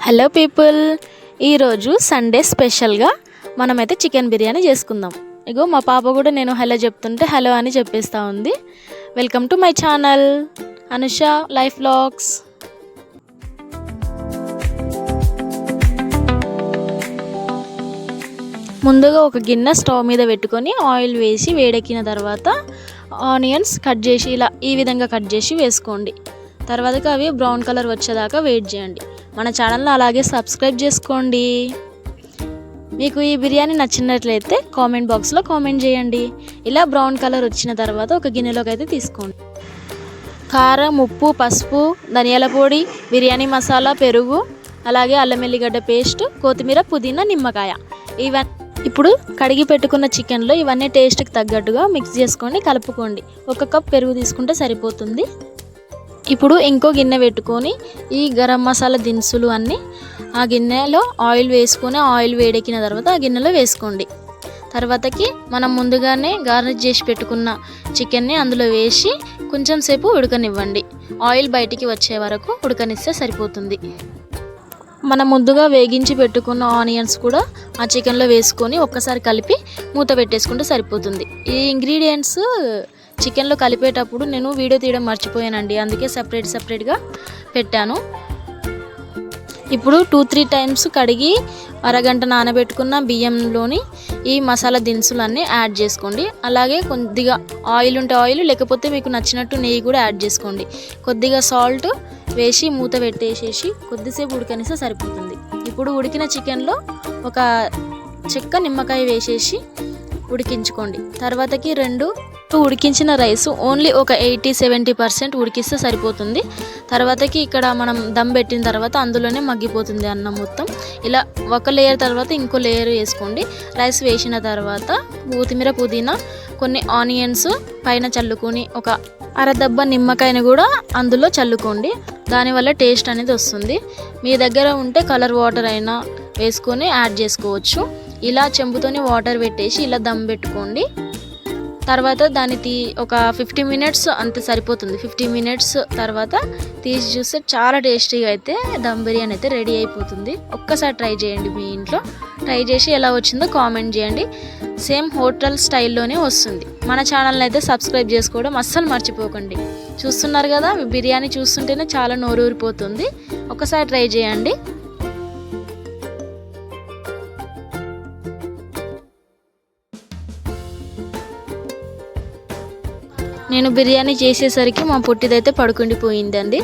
Hello people, ఈరోజు Sunday స్పెషల్గా మనమైతే చికెన్ బిర్యానీ చేసుకుందాం. ఇగో మా పాప కూడా నేను హలో చెప్తుంటే హలో అని చెప్పేస్తూ ఉంది. Welcome to my channel Anusha life vlogs. ముందుగా ఒక గిన్నె స్టవ్ మీద పెట్టుకొని ఆయిల్ వేసి వేడెక్కిన తర్వాత ఆనియన్స్ కట్ చేసి ఇలా ఈ విధంగా కట్ చేసి వేసుకోండి. తర్వాతకి అవి బ్రౌన్ కలర్ వచ్చేదాకా వెయిట్ చేయండి. మన ఛానల్ని అలాగే సబ్స్క్రైబ్ చేసుకోండి. మీకు ఈ బిర్యానీ నచ్చినట్లయితే కామెంట్ బాక్స్లో కామెంట్ చేయండి. ఇలా బ్రౌన్ కలర్ వచ్చిన తర్వాత ఒక గిన్నెలోకి అయితే తీసుకోండి. కారం, ఉప్పు, పసుపు, ధనియాల పొడి, బిర్యానీ మసాలా, పెరుగు, అలాగే అల్లం ఎల్లిగడ్డ పేస్ట్, కొత్తిమీర, పుదీనా, నిమ్మకాయ ఇవన్నీ ఇప్పుడు కడిగి పెట్టుకున్న చికెన్లో ఇవన్నీ టేస్ట్కి తగ్గట్టుగా మిక్స్ చేసుకొని కలుపుకోండి. 1 కప్ పెరుగు తీసుకుంటే సరిపోతుంది. ఇప్పుడు ఇంకో గిన్నె పెట్టుకొని ఈ గరం మసాలా దినుసులు అన్నీ ఆ గిన్నెలో ఆయిల్ వేసుకొని ఆయిల్ వేడెక్కిన తర్వాత ఆ గిన్నెలో వేసుకోండి. తర్వాతకి మనం ముందుగానే గార్నిష్ చేసి పెట్టుకున్న చికెన్ని అందులో వేసి కొంచెం సేపు ఉడకనివ్వండి. ఆయిల్ బయటికి వచ్చే వరకు ఉడకనిస్తే సరిపోతుంది. మనం ముందుగా వేగించి పెట్టుకున్న ఆనియన్స్ కూడా ఆ చికెన్లో వేసుకొని ఒక్కసారి కలిపి మూత పెట్టేసుకుంటే సరిపోతుంది. ఈ ఇంగ్రీడియంట్స్ చికెన్లో కలిపేటప్పుడు నేను వీడియో తీయడం మర్చిపోయానండి, అందుకే సపరేట్గా పెట్టాను. ఇప్పుడు 2-3 టైమ్స్ కడిగి అరగంట నానబెట్టుకున్న బియ్యంలోని ఈ మసాలా దినుసులన్నీ యాడ్ చేసుకోండి. అలాగే కొద్దిగా ఆయిల్ ఉంటే ఆయిల్, లేకపోతే మీకు నచ్చినట్టు నెయ్యి కూడా యాడ్ చేసుకోండి. కొద్దిగా సాల్ట్ వేసి మూత పెట్టేసేసి కొద్దిసేపు ఉడకనిస్తే సరిపోతుంది. ఇప్పుడు ఉడికిన చికెన్లో ఒక చెక్క నిమ్మకాయ వేసేసి ఉడికించుకోండి. తర్వాతకి 2 ఉడికించిన రైస్ ఓన్లీ ఒక 80-70% ఉడికిస్తే సరిపోతుంది. తర్వాతకి ఇక్కడ మనం దమ్ పెట్టిన తర్వాత అందులోనే మగ్గిపోతుంది అన్నం మొత్తం. ఇలా ఒక లేయర్ తర్వాత ఇంకో లేయర్ వేసుకోండి. రైస్ వేసిన తర్వాత కొత్తిమీర, పుదీనా, కొన్ని ఆనియన్స్ పైన చల్లుకొని ఒక అరదబ్బ నిమ్మకాయని కూడా అందులో చల్లుకోండి. దానివల్ల టేస్ట్ అనేది వస్తుంది. మీ దగ్గర ఉంటే కలర్ వాటర్ అయినా వేసుకొని యాడ్ చేసుకోవచ్చు. ఇలా చెంబుతోని వాటర్ పెట్టేసి ఇలా దమ్ పెట్టుకోండి. తర్వాత దాన్ని ఒక 50 మినిట్స్ అంతే సరిపోతుంది. 50 మినిట్స్ తర్వాత తీసి చూస్తే చాలా టేస్టీగా అయితే దమ్ బిర్యానీ అయితే రెడీ అయిపోతుంది. ఒక్కసారి ట్రై చేయండి, మీ ఇంట్లో ట్రై చేసి ఎలా వచ్చిందో కామెంట్ చేయండి. సేమ్ హోటల్ స్టైల్లోనే వస్తుంది. మన ఛానల్ని అయితే సబ్స్క్రైబ్ చేసుకోవడం అస్సలు మర్చిపోకండి. చూస్తున్నారు కదా, బిర్యానీ చూస్తుంటేనే చాలా నోరూరిపోతుంది. ఒకసారి ట్రై చేయండి. నేను బిర్యానీ చేసేసరికి మా పొట్టిదైతే పడుకుండిపోయిందండి.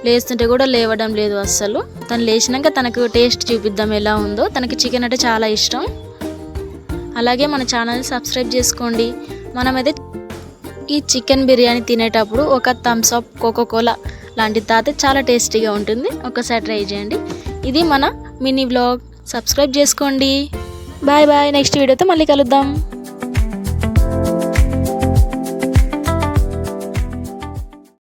లేస్తుంటే కూడా లేవడం లేదు అస్సలు. తను లేచినాక తనకు టేస్ట్ చూపిద్దాం ఎలా ఉందో. తనకి చికెన్ అంటే చాలా ఇష్టం. అలాగే మన ఛానల్ని సబ్స్క్రైబ్ చేసుకోండి. మనమైతే ఈ చికెన్ బిర్యానీ తినేటప్పుడు ఒక థమ్స్ అప్, కోకోకోలా లాంటి తాతే చాలా టేస్టీగా ఉంటుంది. ఒకసారి ట్రై చేయండి. ఇది మన మినీ వ్లాగ్. సబ్స్క్రైబ్ చేసుకోండి. Bye bye. నెక్స్ట్ వీడియోతో మళ్ళీ కలుద్దాం.